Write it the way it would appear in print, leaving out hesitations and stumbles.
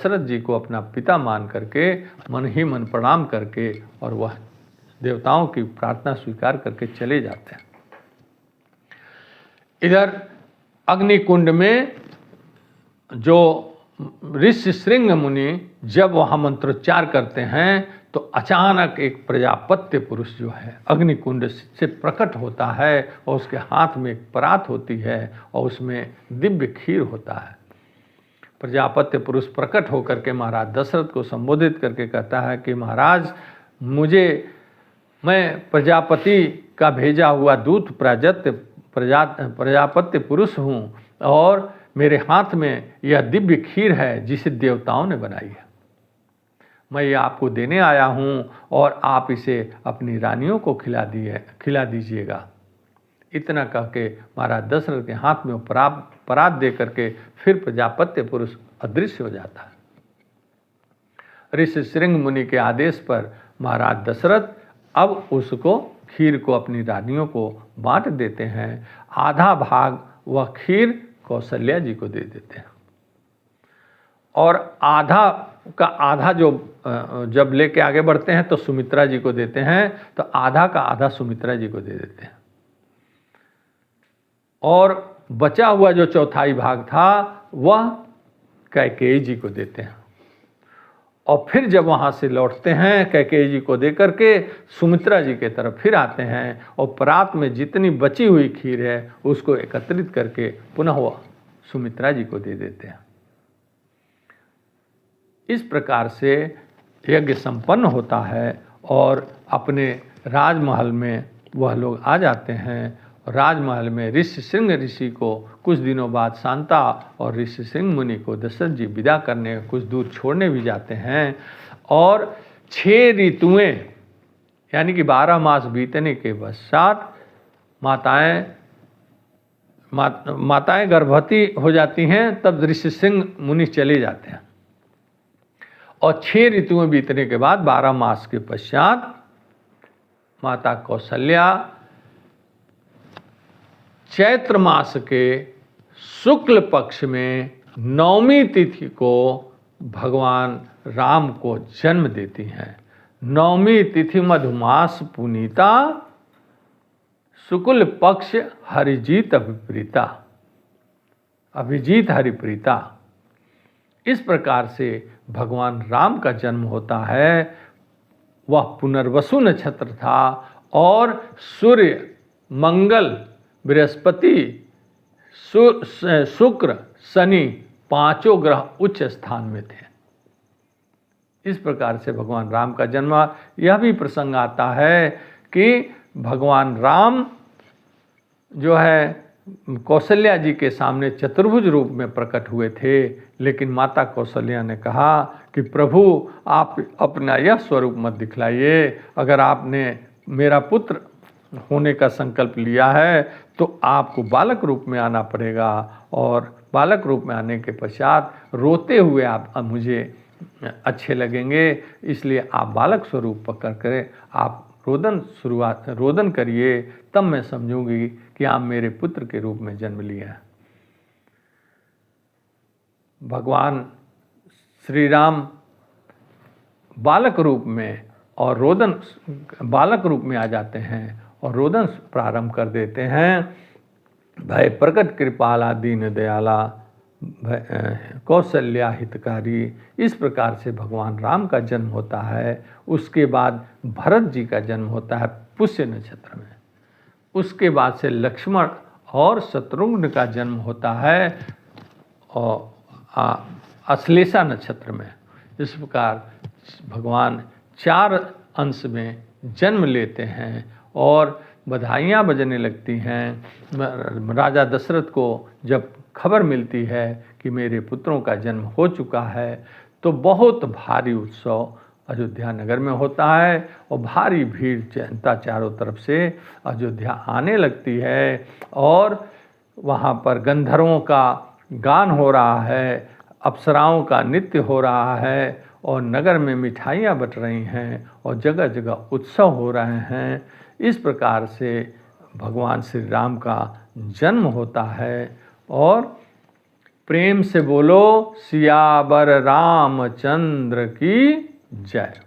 दशरथ जी को अपना पिता मान करके मन ही मन प्रणाम करके और वह देवताओं की प्रार्थना स्वीकार करके चले जाते हैं। इधर अग्निकुंड में जो ऋषि श्रृंग मुनि जब वहाँ मंत्रोच्चार करते हैं तो अचानक एक प्रजापत्य पुरुष जो है अग्निकुंड से प्रकट होता है और उसके हाथ में एक परात होती है और उसमें दिव्य खीर होता है। प्रजापत्य पुरुष प्रकट होकर के महाराज दशरथ को संबोधित करके कहता है कि महाराज, मैं प्रजापति का भेजा हुआ दूत प्रजापत्य पुरुष हूँ और मेरे हाथ में यह दिव्य खीर है जिसे देवताओं ने बनाई है। मैं ये आपको देने आया हूँ और आप इसे अपनी रानियों को खिला दीजिएगा। इतना कह के महाराज दशरथ के हाथ में परात दे करके फिर प्रजापत्य पुरुष अदृश्य हो जाता है। ऋषि श्रृंग मुनि के आदेश पर महाराज दशरथ अब उसको खीर को अपनी रानियों को बांट देते हैं। आधा भाग वह खीर कौशल्या जी को दे देते हैं और आधा जो जब लेके आगे बढ़ते हैं तो सुमित्रा जी को देते हैं, तो आधा का आधा सुमित्रा जी को दे देते हैं और बचा हुआ जो चौथाई भाग था वह कैकेयी जी को देते हैं। और फिर जब वहाँ से लौटते हैं कैकेयी जी को दे करके सुमित्रा जी के तरफ फिर आते हैं और परात में जितनी बची हुई खीर है उसको एकत्रित करके पुनः वह सुमित्रा जी को दे देते हैं। इस प्रकार से यज्ञ संपन्न होता है और अपने राजमहल में वह लोग आ जाते हैं। राजमहल में ऋषि श्रृंग ऋषि को कुछ दिनों बाद शांता और ऋषि श्रृंग मुनि को दशरथ जी विदा करने कुछ दूर छोड़ने भी जाते हैं और 6 ऋतुएं यानी कि 12 मास बीतने के पश्चात माताएं गर्भवती हो जाती हैं। तब ऋषि श्रृंग मुनि चले जाते हैं और 6 ऋतुएं बीतने के बाद 12 मास के पश्चात माता कौशल्या चैत्र मास के शुक्ल पक्ष में 9वीं तिथि को भगवान राम को जन्म देती हैं। 9वीं तिथि मधुमास पुनीता शुक्ल पक्ष हरिजीत अभिजीत हरिप्रीता। इस प्रकार से भगवान राम का जन्म होता है। वह पुनर्वसु नक्षत्र था और सूर्य, मंगल, बृहस्पति, शुक्र, शनि 5 ग्रह उच्च स्थान में थे। इस प्रकार से भगवान राम का जन्म। यह भी प्रसंग आता है कि भगवान राम जो है कौशल्या जी के सामने चतुर्भुज रूप में प्रकट हुए थे, लेकिन माता कौशल्या ने कहा कि प्रभु आप अपना यह स्वरूप मत दिखलाइए। अगर आपने मेरा पुत्र होने का संकल्प लिया है तो आपको बालक रूप में आना पड़ेगा और बालक रूप में आने के पश्चात रोते हुए आप मुझे अच्छे लगेंगे। इसलिए आप बालक स्वरूप पकड़ कर आप रोदन करिए, तब मैं समझूंगी कि आप मेरे पुत्र के रूप में जन्म लिया है। भगवान श्री राम बालक रूप में और बालक रूप में आ जाते हैं और रोदन प्रारंभ कर देते हैं। भय प्रकट कृपाला दीन दयाला कौशल्या हितकारी। इस प्रकार से भगवान राम का जन्म होता है। उसके बाद भरत जी का जन्म होता है पुष्य नक्षत्र में। उसके बाद से लक्ष्मण और शत्रुघ्न का जन्म होता है और अश्लेषा नक्षत्र में। इस प्रकार भगवान 4 अंश में जन्म लेते हैं और बधाइयाँ बजने लगती हैं। राजा दशरथ को जब खबर मिलती है कि मेरे पुत्रों का जन्म हो चुका है तो बहुत भारी उत्सव अयोध्या नगर में होता है और भारी भीड़ जनता चारों तरफ से अयोध्या आने लगती है और वहाँ पर गंधर्वों का गान हो रहा है, अप्सराओं का नृत्य हो रहा है और नगर में मिठाइयाँ बट रही हैं और जगह जगह उत्सव हो रहे हैं। इस प्रकार से भगवान श्री राम का जन्म होता है और प्रेम से बोलो सियावर रामचंद्र की जय।